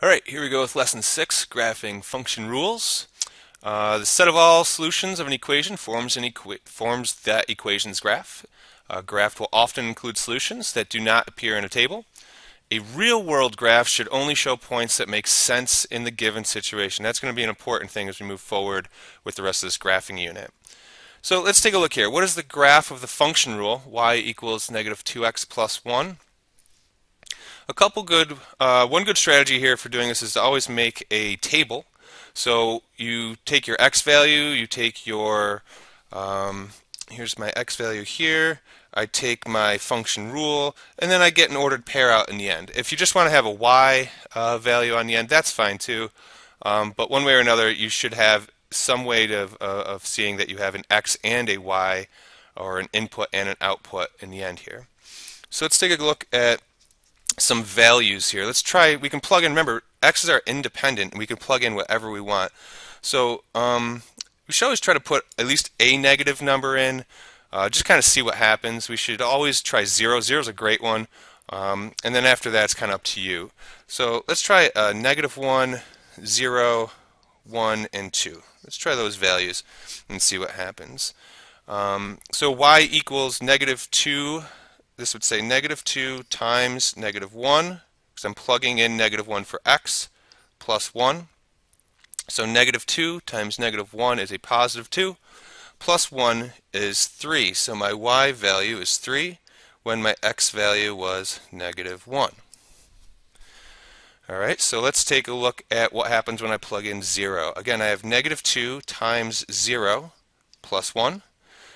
Alright, here we go with lesson 6, graphing function rules. The set of all solutions of an equation forms that equation's graph. A graph will often include solutions that do not appear in a table. A real-world graph should only show points that make sense in the given situation. That's going to be an important thing as we move forward with the rest of this graphing unit. So let's take a look here. What is the graph of the function rule, y equals negative 2x plus 1? One good strategy here for doing this is to always make a table. So you take your x value, you take your, here's my x value here, I take my function rule, and then I get an ordered pair out in the end. If you just want to have a y value on the end, that's fine too. But one way or another, you should have some way of seeing that you have an x and a y, or an input and an output in the end here. So let's take a look at some values here. We can plug in, remember, x's are independent, and we can plug in whatever we want. So we should always try to put at least a negative number in, just kind of see what happens. We should always try 0. 0 is a great one. And then after that, it's kind of up to you. So let's try negative 1, 0, 1, and 2. Let's try those values and see what happens. So y equals negative 2. This would say negative 2 times negative 1, because I'm plugging in negative 1 for x, plus 1. So negative 2 times negative 1 is a positive 2, plus 1 is 3. So my y value is 3 when my x value was negative 1. Alright, so let's take a look at what happens when I plug in 0. Again, I have negative 2 times 0 plus 1.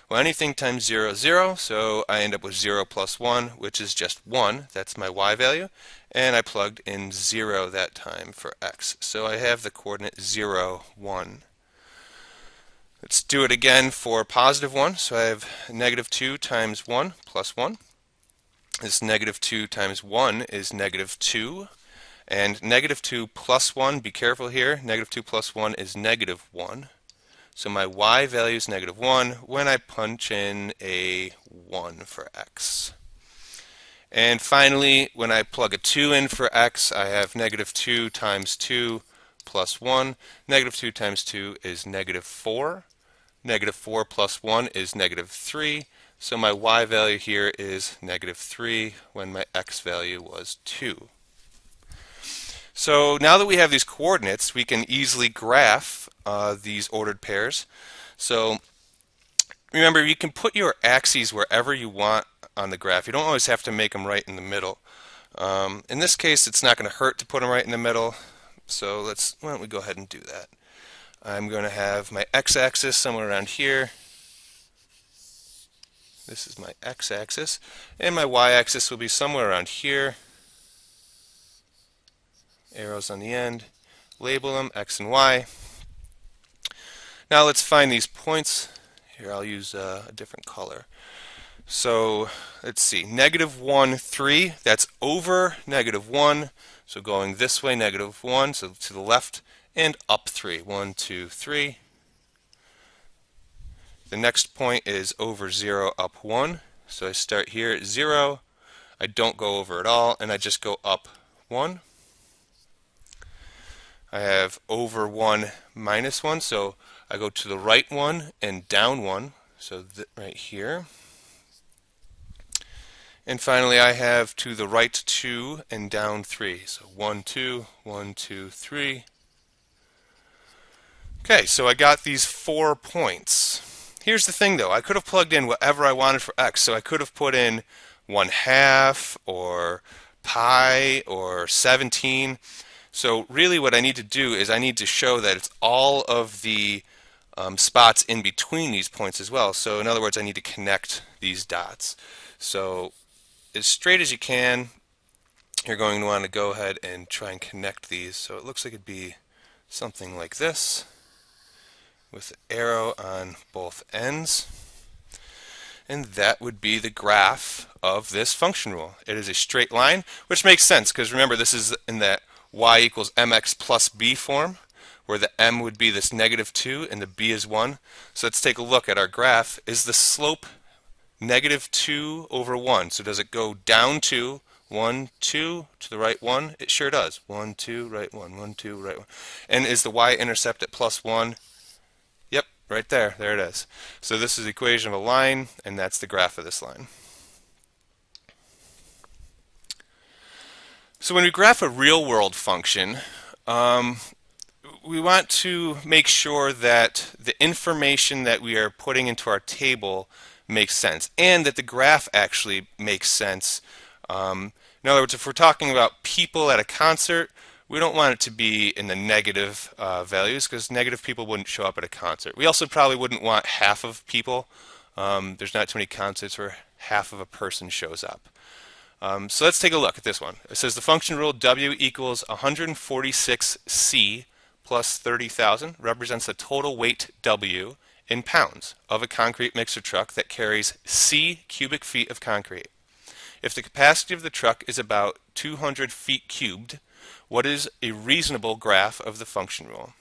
Well, anything times 0 is 0, so I end up with 0 plus 1, which is just 1. That's my y value. And I plugged in 0 that time for x. So I have the coordinate 0, 1. Let's do it again for positive 1. So I have negative 2 times 1 plus 1. This negative 2 times 1 is negative 2. And negative 2 plus 1, be careful here, negative 2 plus 1 is negative 1. So my y value is negative 1 when I punch in a 1 for x. And finally, when I plug a 2 in for x, I have negative 2 times 2 plus 1. Negative 2 times 2 is negative 4. Negative 4 plus 1 is negative 3. So my y value here is negative 3 when my x value was 2. So now that we have these coordinates, we can easily graph these ordered pairs. So remember, you can put your axes wherever you want on the graph. You don't always have to make them right in the middle. In this case, it's not going to hurt to put them right in the middle. So why don't we go ahead and do that. I'm going to have my x-axis somewhere around here. This is my x-axis. And my y-axis will be somewhere around here. Arrows on the end. Label them x and y. Now let's find these points. Here, I'll use a different color. So let's see, negative 1, 3, that's over negative 1. So going this way, negative 1, so to the left, and up 3. 1, 2, 3. The next point is over 0, up 1. So I start here at 0. I don't go over at all, and I just go up 1. I have over 1, minus 1, so I go to the right 1 and down 1, so right here. And finally, I have to the right 2 and down 3, so 1, 2, 1, 2, 3. Okay, so I got these 4 points. Here's the thing though, I could have plugged in whatever I wanted for x, so I could have put in 1/2 or pi or 17. So really what I need to do is I need to show that it's all of the spots in between these points as well. So in other words, I need to connect these dots. So as straight as you can, you're going to want to go ahead and try and connect these. So it looks like it'd be something like this with the arrow on both ends. And that would be the graph of this function rule. It is a straight line, which makes sense because remember this is in that y equals mx plus b form, where the m would be this negative 2 and the b is 1. So let's take a look at our graph. Is the slope negative 2 over 1? So does it go down 2 1, 2, to the right 1? It sure does. 1, 2, right 1, 1, 2, right 1. And is the y-intercept at plus 1? Yep, right there. There it is. So this is the equation of a line, and that's the graph of this line. So when we graph a real-world function, we want to make sure that the information that we are putting into our table makes sense, and that the graph actually makes sense. In other words, if we're talking about people at a concert, we don't want it to be in the negative values, because negative people wouldn't show up at a concert. We also probably wouldn't want half of people. There's not too many concerts where half of a person shows up. So let's take a look at this one. It says the function rule W equals 146C plus 30,000 represents the total weight W in pounds of a concrete mixer truck that carries C cubic feet of concrete. If the capacity of the truck is about 200 feet cubed, what is a reasonable graph of the function rule?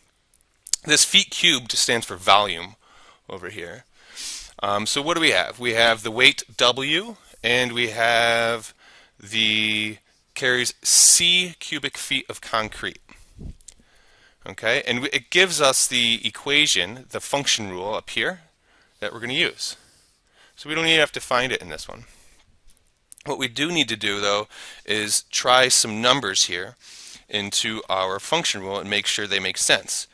This feet cubed stands for volume over here. So what do we have? We have the weight W, and we have the carries C cubic feet of concrete. Okay, and it gives us the equation, the function rule up here, that we're going to use. So we don't even have to find it in this one. What we do need to do, though, is try some numbers here into our function rule and make sure they make sense.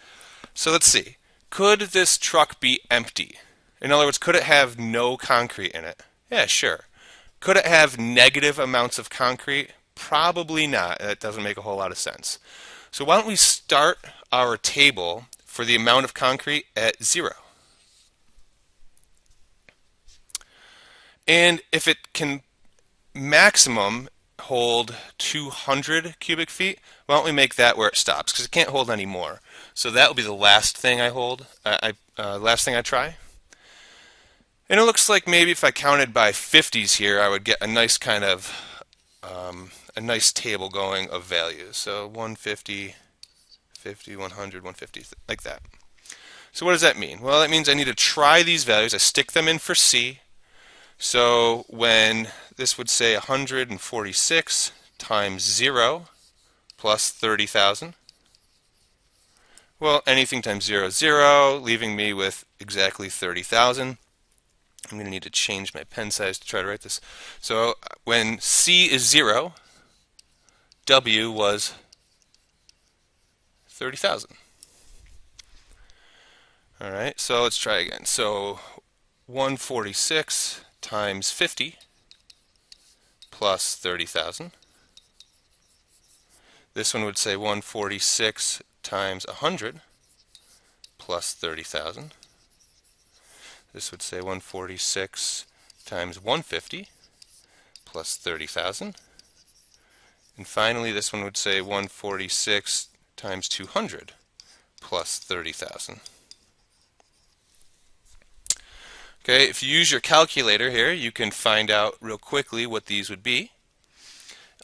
So let's see. Could this truck be empty? In other words, could it have no concrete in it? Yeah, sure. Could it have negative amounts of concrete? Probably not. That doesn't make a whole lot of sense. So why don't we start our table for the amount of concrete at 0. And if it can maximum hold 200 cubic feet, why don't we make that where it stops? Because it can't hold any more. So that will be the last thing I hold. Last thing I try. And it looks like maybe if I counted by 50s here, I would get a nice kind of a nice table going of values. So 150, 50, 100, 150, like that. So what does that mean? Well, that means I need to try these values. I stick them in for C. So when this would say 146 times 0 plus 30,000. Well, anything times 0 is 0, leaving me with exactly 30,000. I'm going to need to change my pen size to try to write this. So when C is 0, W was 30,000. All right, so let's try again. So 146 times 50 plus 30,000. This one would say 146 times 100 plus 30,000. This would say 146 times 150 plus 30,000. And finally, this one would say 146 times 200 plus 30,000. Okay, if you use your calculator here, you can find out real quickly what these would be.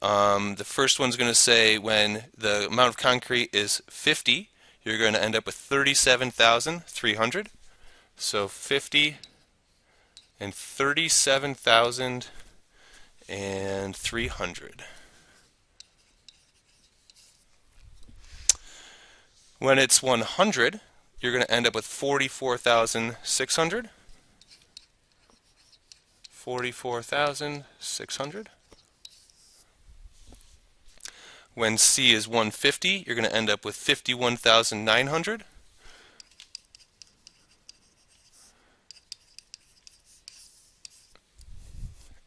The first one's going to say when the amount of concrete is 50, you're going to end up with 37,300. So 50 and 37,300. When it's 100, you're going to end up with 44,600. 44,600. When C is 150, you're going to end up with 51,900.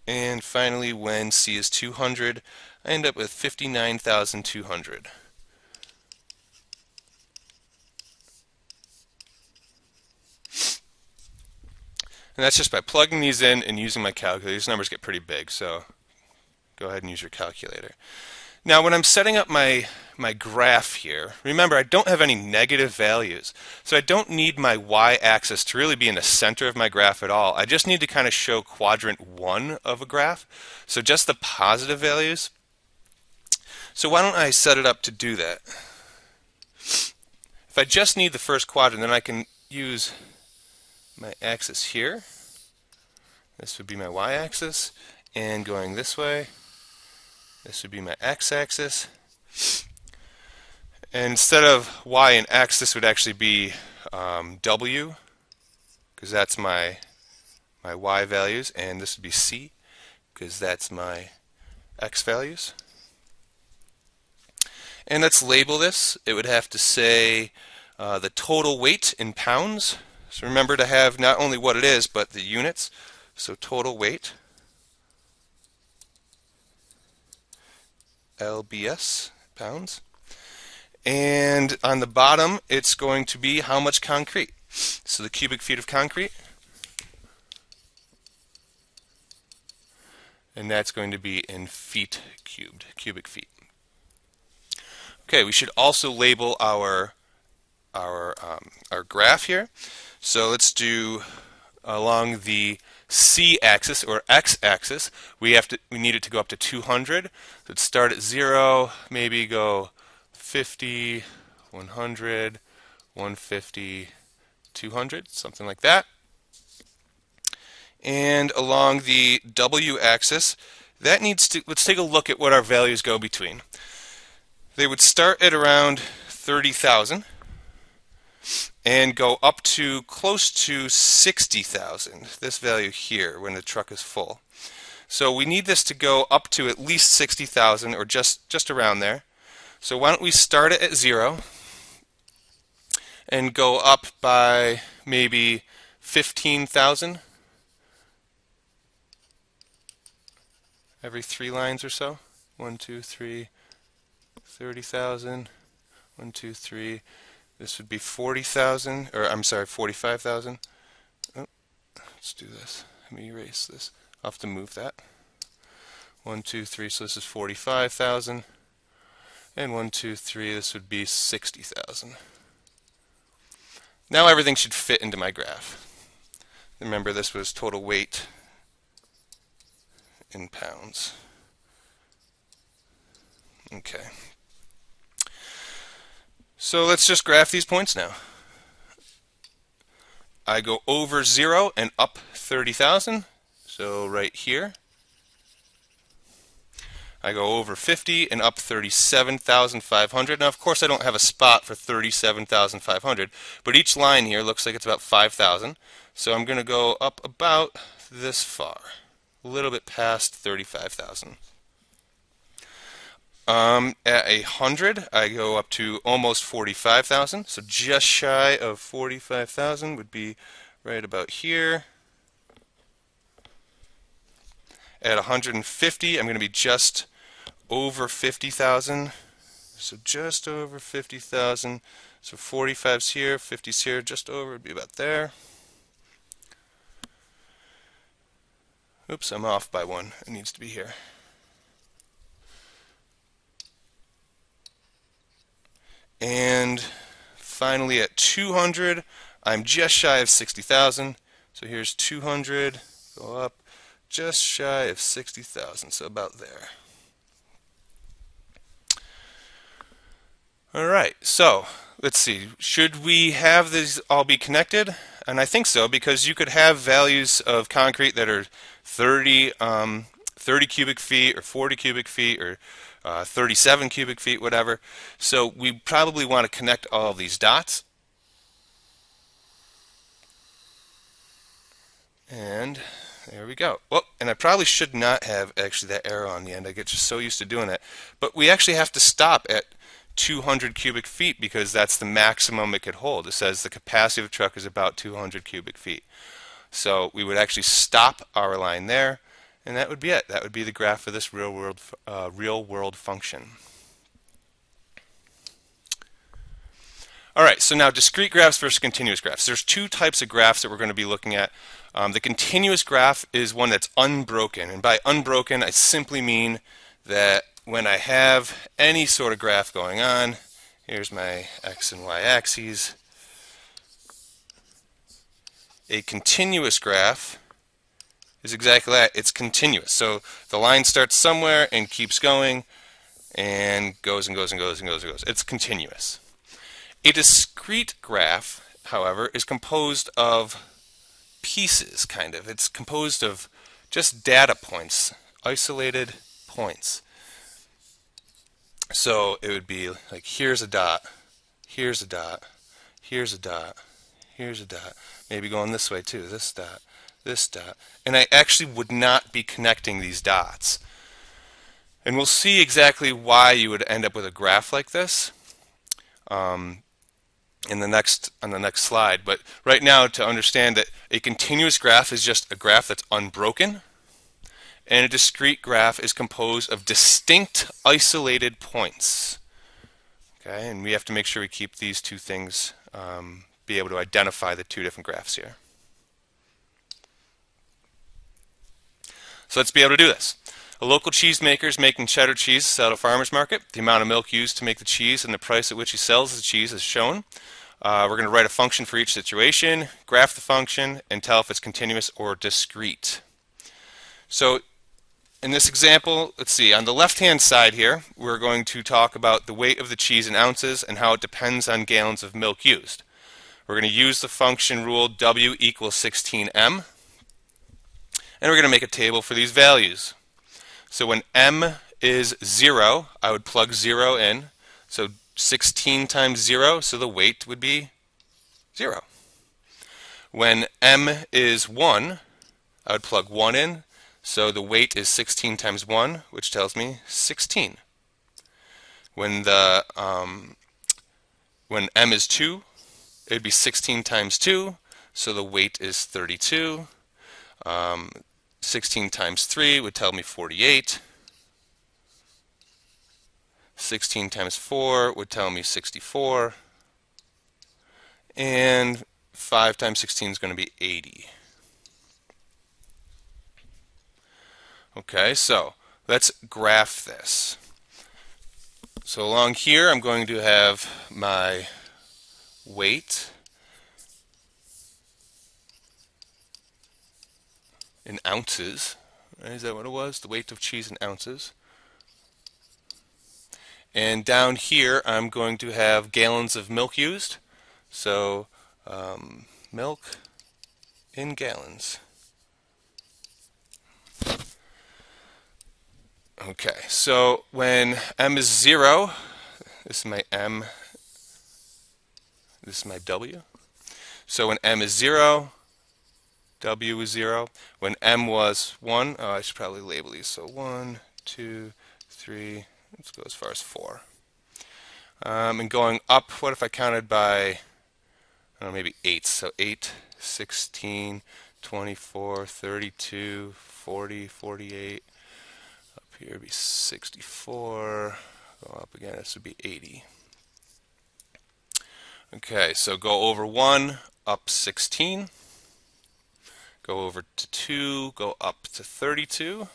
And finally, when C is 200, I end up with 59,200. And that's just by plugging these in and using my calculator. These numbers get pretty big, so go ahead and use your calculator. Now, when I'm setting up my graph here, remember I don't have any negative values. So I don't need my y-axis to really be in the center of my graph at all. I just need to kind of show quadrant 1 of a graph. So just the positive values. So why don't I set it up to do that? If I just need the first quadrant, then I can use my axis here. This would be my y-axis, and going this way This would be my x-axis. And instead of y and x, this would actually be w, because that's my y values, and this would be c, because that's my x values. And let's label this. It would have to say the total weight in pounds. So remember to have not only what it is, but the units. So total weight, lbs, pounds. And on the bottom, it's going to be how much concrete. So the cubic feet of concrete. And that's going to be in feet cubed, cubic feet. Okay, we should also label our graph here. So let's do along the c-axis or x-axis. We need it to go up to 200. So let's start at 0, maybe go 50, 100, 150, 200, something like that. And along the w-axis, that needs to, let's take a look at what our values go between. They would start at around 30,000 and go up to close to 60,000, this value here when the truck is full. So we need this to go up to at least 60,000 or just around there. So why don't we start it at 0 and go up by maybe 15,000 every 3 lines or so. 1, 2, 3, 30,000. 1, 2, 3. This would be 40,000, or I'm sorry, 45,000. Oh, let's do this. Let me erase this. I'll have to move that. 1, 2, 3. So this is 45,000. And 1, 2, 3. This would be 60,000. Now everything should fit into my graph. Remember, this was total weight in pounds. Okay. So let's just graph these points now. I go over 0 and up 30,000. So right here. I go over 50 and up 37,500. Now, of course, I don't have a spot for 37,500, but each line here looks like it's about 5,000. So I'm going to go up about this far, a little bit past 35,000. At 100, I go up to almost 45,000. So just shy of 45,000 would be right about here. At 150, I'm going to be just over 50,000. So just over 50,000. So 45's here, 50's here, just over, would be about there. Oops, I'm off by 1. It needs to be here. And finally at 200, I'm just shy of 60,000. So here's 200, go up, just shy of 60,000, so about there. All right, so let's see. Should we have these all be connected? And I think so, because you could have values of concrete that are 30 cubic feet or 40 cubic feet or 37 cubic feet, whatever. So we probably want to connect all of these dots. And there we go. Well, and I probably should not have actually that arrow on the end. I get just so used to doing that. But we actually have to stop at 200 cubic feet because that's the maximum it could hold. It says the capacity of the truck is about 200 cubic feet. So we would actually stop our line there, and that would be it. That would be the graph of this real world function. All right, so now discrete graphs versus continuous graphs. There's 2 types of graphs that we're going to be looking at. The continuous graph is one that's unbroken, and by unbroken I simply mean that when I have any sort of graph going on, here's my x and y axes, a continuous graph is exactly that. It's continuous. So the line starts somewhere and keeps going and goes and goes and goes and goes and goes. It's continuous. A discrete graph, however, is composed of pieces, kind of. It's composed of just data points, isolated points. So it would be like here's a dot, here's a dot, here's a dot, here's a dot. Maybe going this way too, this dot. And I actually would not be connecting these dots. And we'll see exactly why you would end up with a graph like this on the next slide. But right now, to understand that a continuous graph is just a graph that's unbroken, and a discrete graph is composed of distinct isolated points. Okay, and we have to make sure we keep these two things, be able to identify the two different graphs here. So let's be able to do this. A local cheesemaker is making cheddar cheese to sell at a farmer's market. The amount of milk used to make the cheese and the price at which he sells the cheese is shown. We're going to write a function for each situation, graph the function, and tell if it's continuous or discrete. So in this example, let's see, on the left-hand side here, we're going to talk about the weight of the cheese in ounces and how it depends on gallons of milk used. We're going to use the function rule W equals 16m, and we're going to make a table for these values. So when m is 0, I would plug 0 in. So 16 times 0, so the weight would be 0. When m is 1, I would plug 1 in. So the weight is 16 times 1, which tells me 16. When m is 2, it would be 16 times 2, so the weight is 32. 16 times 3 would tell me 48. 16 times 4 would tell me 64. And 5 times 16 is going to be 80. Okay, so let's graph this. So along here, I'm going to have my weight in ounces. Is that what it was? The weight of cheese in ounces. And down here, I'm going to have gallons of milk used. So milk in gallons. Okay, so when m is 0, this is my m, this is my w. So when m is 0, w is 0. When m was 1, I should probably label these. So 1, 2, 3, let's go as far as 4. And going up, what if I counted by, I don't know, maybe 8? So 8, 16, 24, 32, 40, 48. Up here would be 64. Go up again, this would be 80. Okay, so go over 1, up 16. Go over to 2, go up to 32.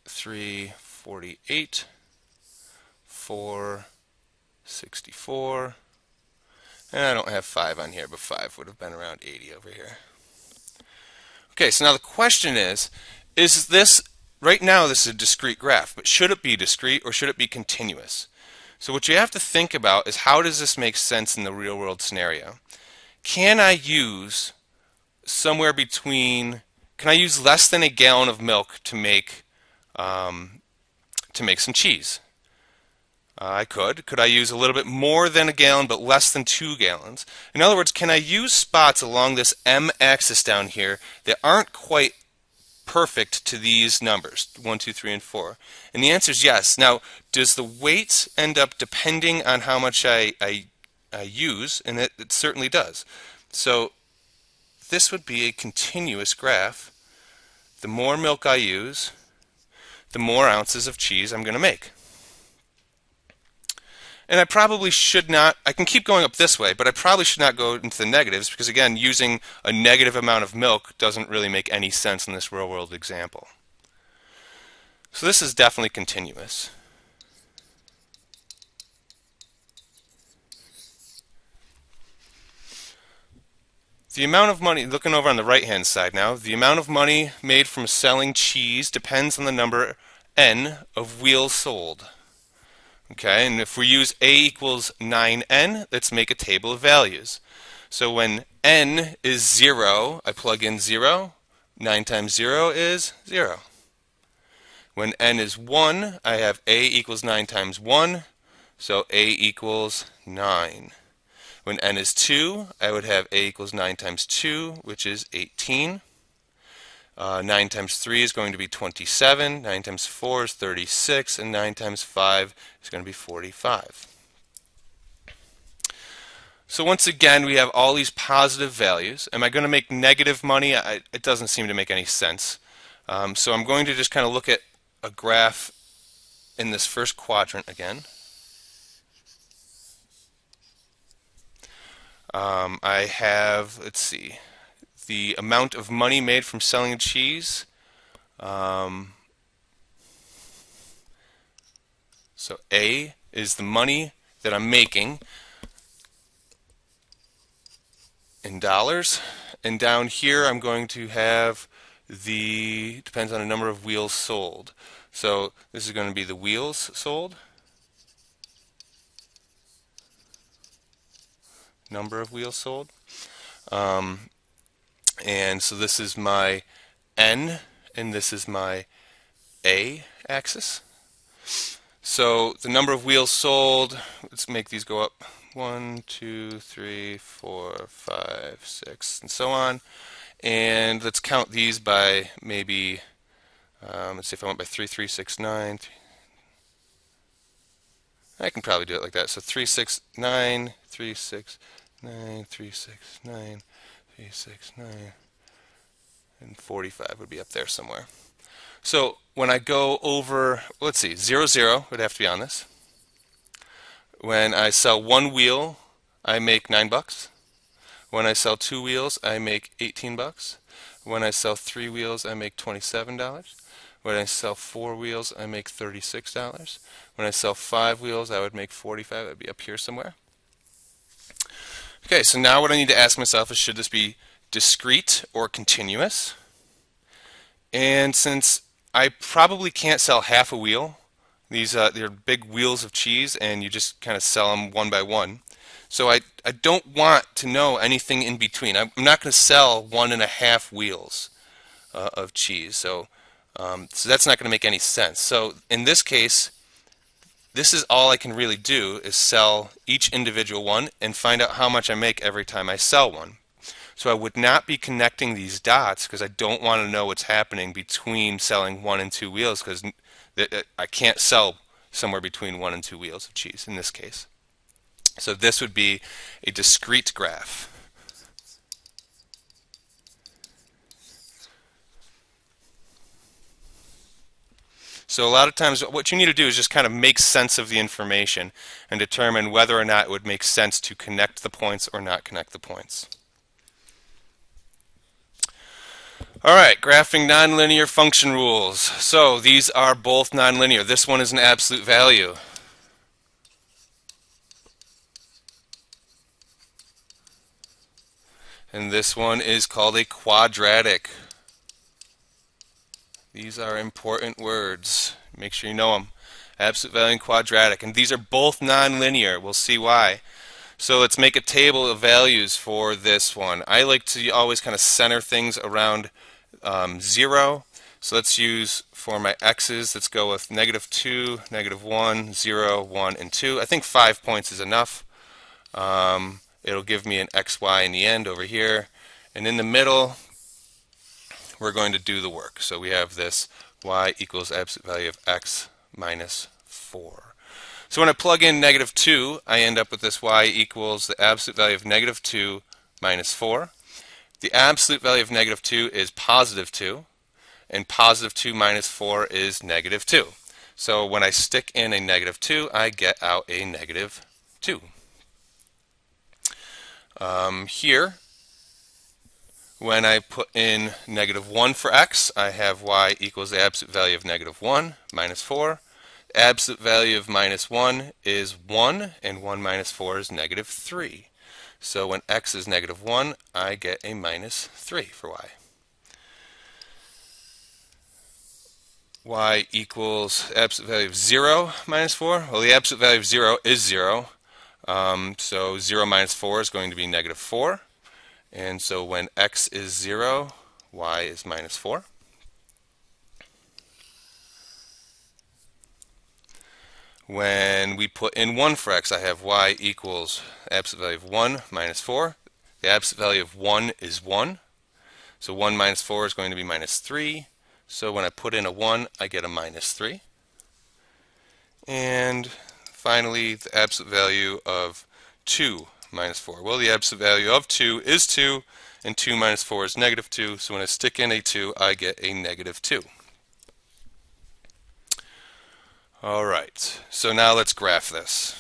3, 48. 4, 64. And I don't have 5 on here, but 5 would have been around 80 over here. Okay, so now the question is this, right now this is a discrete graph, but should it be discrete or should it be continuous? So what you have to think about is how does this make sense in the real world scenario? Can I use somewhere between, can I use less than a gallon of milk to make some cheese? I could. Could I use a little bit more than a gallon but less than 2 gallons? In other words, can I use spots along this m-axis down here that aren't quite perfect to these numbers, 1, 2, 3, and 4? And the answer is yes. Now, does the weight end up depending on how much I use? And it certainly does. So this would be a continuous graph. The more milk I use, the more ounces of cheese I'm going to make. And I probably should not, I can keep going up this way, but I probably should not go into the negatives because, again, using a negative amount of milk doesn't really make any sense in this real-world example. So this is definitely continuous. The amount of money, looking over on the right-hand side now, the amount of money made from selling cheese depends on the number n of wheels sold. Okay, and if we use a equals 9n, let's make a table of values. So when n is 0, I plug in 0. 9 times 0 is 0. When n is 1, I have a equals 9 times 1, so a equals 9. When n is 2, I would have a equals 9 times 2, which is 18. 9 times 3 is going to be 27, 9 times 4 is 36, and 9 times 5 is going to be 45. So once again, we have all these positive values. Am I going to make negative money? It doesn't seem to make any sense. So I'm going to just kind of look at a graph in this first quadrant again. I have, let's see, the amount of money made from selling cheese. So A is the money that I'm making in dollars, and down here I'm going to have the, depends on the number of wheels sold. So this is going to be the wheels sold, number of wheels sold, and so this is my N and this is my A axis. So the number of wheels sold, let's make these go up 1, 2, 3, 4, 5, 6, and so on. And let's count these by maybe, let's see if I went by 3, 3, 6, 9. I can probably do it like that. So 3, 6, 9, 3, 6, 9, 3, 6, 9, 3, 6, 9, and 45 would be up there somewhere. So when I go over, let's see, 0, 0 would have to be on this. When I sell one wheel, I make $9. When I sell two wheels, I make $18. When I sell three wheels, I make $27. When I sell four wheels, I make $36. When I sell five wheels, I would make $45. That would be up here somewhere. Okay, so now what I need to ask myself is, should this be discrete or continuous? And since I probably can't sell half a wheel, they're big wheels of cheese, and you just kind of sell them one by one. So I don't want to know anything in between. I'm not going to sell 1.5 wheels of cheese. So that's not going to make any sense. So in this case, this is all I can really do, is sell each individual one and find out how much I make every time I sell one. So I would not be connecting these dots because I don't want to know what's happening between selling 1 and 2 wheels, because I can't sell somewhere between 1 and 2 wheels of cheese in this case. So this would be a discrete graph. So a lot of times what you need to do is just kind of make sense of the information and determine whether or not it would make sense to connect the points or not connect the points. All right, graphing nonlinear function rules. So these are both nonlinear. This one is an absolute value. And this one is called a quadratic. These are important words. Make sure you know them. Absolute value and quadratic. And these are both nonlinear. We'll see why. So let's make a table of values for this one. I like to always kind of center things around 0. So let's use, for my x's, let's go with -2, -1, 0, 1, and 2. I think 5 points is enough. It'll give me an xy in the end over here. And in the middle, we're going to do the work. So we have this y equals absolute value of x minus 4. So when I plug in -2, I end up with this y equals the absolute value of -2 minus 4. The absolute value of -2 is +2, and +2 minus 4 is -2. So when I stick in a -2, I get out a -2. Here, when I put in -1 for x, I have y equals the absolute value of -1 minus 4. The absolute value of -1 is 1, and 1 minus 4 is -3. So when x is -1, I get a -3 for y. Y equals absolute value of 0 minus 4. Well, the absolute value of 0 is 0. So 0 minus 4 is going to be -4. And so when x is 0, y is -4. When we put in 1 for x, I have y equals absolute value of 1 minus 4. The absolute value of 1 is 1. So 1 minus 4 is going to be minus 3. So when I put in a 1, I get a minus 3. And finally, the absolute value of 2 minus 4. Well, the absolute value of 2 is 2, and 2 minus 4 is negative 2. So when I stick in a 2, I get a negative 2. All right, so now let's graph this.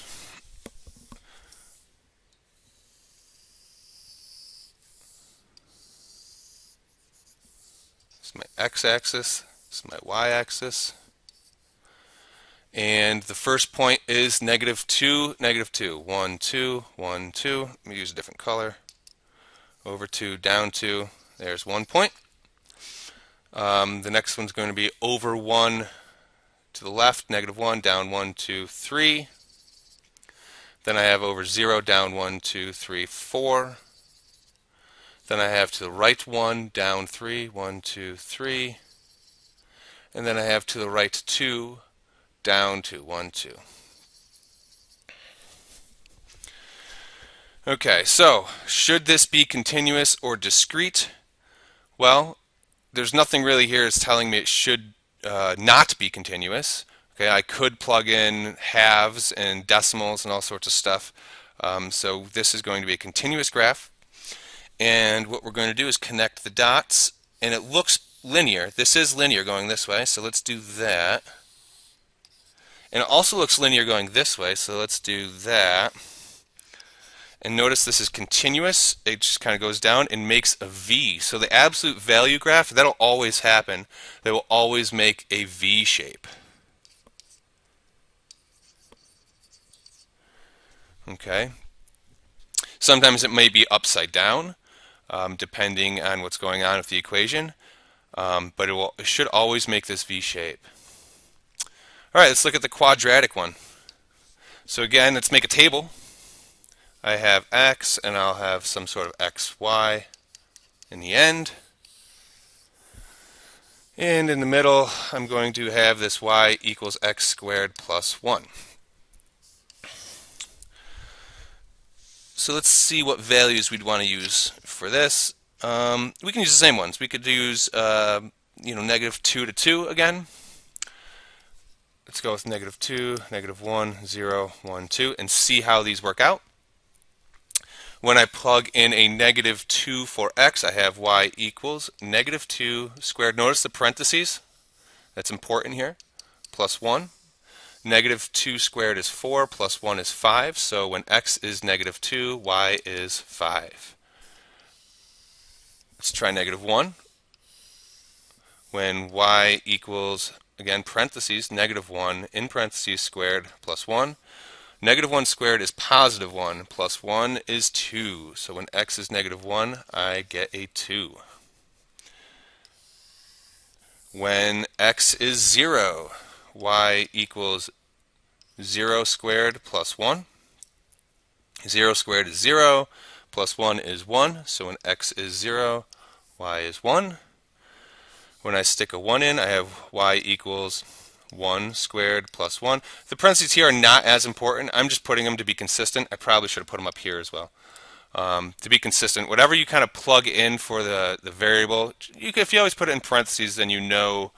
This is my x-axis, this is my y-axis. And the first point is negative 2, negative 2. 1, 2, 1, 2. Let me use a different color. Over 2, down 2. There's 1 point. The next one's going to be over 1 to the left, negative 1, down 1, 2, 3. Then I have over 0, down 1, 2, 3, 4. Then I have to the right 1, down 3, 1, 2, 3. And then I have to the right 2, down 2, 1, 2. Okay, so should this be continuous or discrete? Well, there's nothing really here that's telling me it should not be continuous. Okay, I could plug in halves and decimals and all sorts of stuff. So this is going to be a continuous graph. And what we're going to do is connect the dots. And it looks linear. This is linear going this way, so let's do that. And it also looks linear going this way, so let's do that. And notice this is continuous. It just kind of goes down and makes a V. So the absolute value graph, that'll always happen. They will always make a V shape. Okay. Sometimes it may be upside down, depending on what's going on with the equation. But it should always make this V shape. All right, let's look at the quadratic one. So again, let's make a table. I have x, and I'll have some sort of xy in the end. And in the middle, I'm going to have this y equals x squared plus 1. So let's see what values we'd want to use for this. We can use the same ones. We could use negative 2 to 2 again. Let's go with negative 2, negative 1, 0, 1, 2, and see how these work out. When I plug in a negative 2 for x, I have y equals negative 2 squared. Notice the parentheses. That's important here. Plus 1. Negative 2 squared is 4, plus 1 is 5. So when x is negative 2, y is 5. Let's try negative 1. When y equals, again, parentheses, negative 1, in parentheses, squared, plus 1. Negative 1 squared is positive 1, plus 1 is 2. So when x is negative 1, I get a 2. When x is 0, y equals 0 squared plus 1. 0 squared is 0, plus 1 is 1. So when x is 0, y is 1. When I stick a 1 in, I have y equals 1 squared plus 1. The parentheses here are not as important. I'm just putting them to be consistent. I probably should have put them up here as well. To be consistent, whatever you kind of plug in for the variable, if you always put it in parentheses, then you know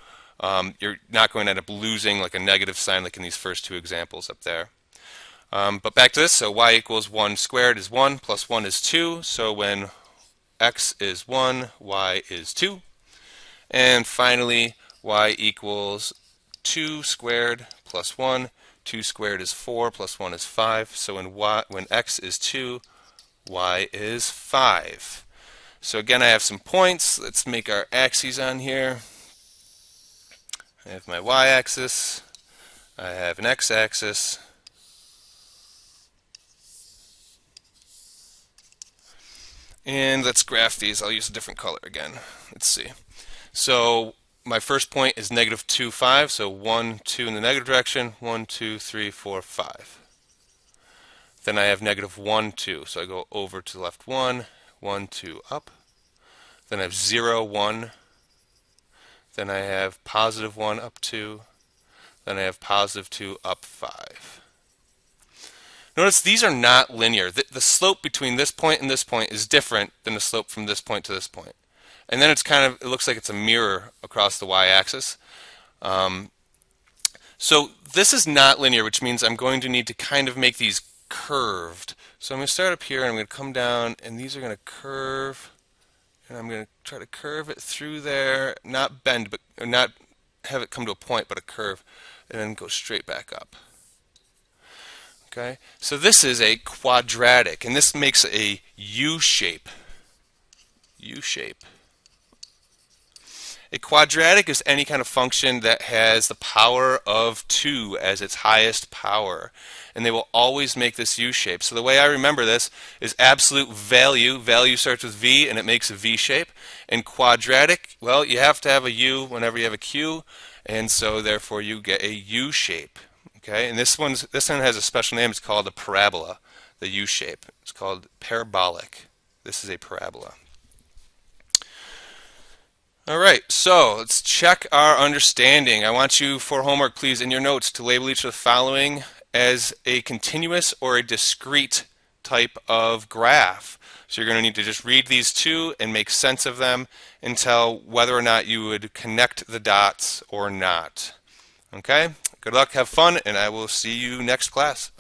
you're not going to end up losing like a negative sign like in these first two examples up there. But back to this, so y equals 1 squared is 1, plus 1 is 2. So when x is 1, y is 2. And finally, y equals 2 squared plus 1. 2 squared is 4, plus 1 is 5. So when x is 2, y is 5. So again, I have some points. Let's make our axes on here. I have my y-axis. I have an x-axis. And let's graph these. I'll use a different color again. Let's see. So my first point is negative 2, 5. So 1, 2 in the negative direction. 1, 2, 3, 4, 5. Then I have negative 1, 2. So I go over to the left 1, 1, 2, up. Then I have 0, 1. Then I have positive 1, up 2. then I have positive 2 up 5. Notice these are not linear. The slope between this point and this point is different than the slope from this point to this point. And then it looks like it's a mirror across the y-axis. So this is not linear, which means I'm going to need to kind of make these curved. So I'm going to start up here and I'm going to come down, and these are going to curve, and I'm going to try to curve it through there, not bend, but not have it come to a point, but a curve, and then go straight back up. Okay, so this is a quadratic, and this makes a U shape. U shape. A quadratic is any kind of function that has the power of 2 as its highest power. And they will always make this U shape. So the way I remember this is absolute value. Value starts with V and it makes a V shape. And quadratic, well, you have to have a U whenever you have a Q. And so therefore you get a U shape. Okay, and this one has a special name. It's called a parabola, the U shape. It's called parabolic. This is a parabola. All right, so let's check our understanding. I want you, for homework, please, in your notes, to label each of the following as a continuous or a discrete type of graph. So you're going to need to just read these two and make sense of them and tell whether or not you would connect the dots or not. Okay? Good luck, have fun, and I will see you next class.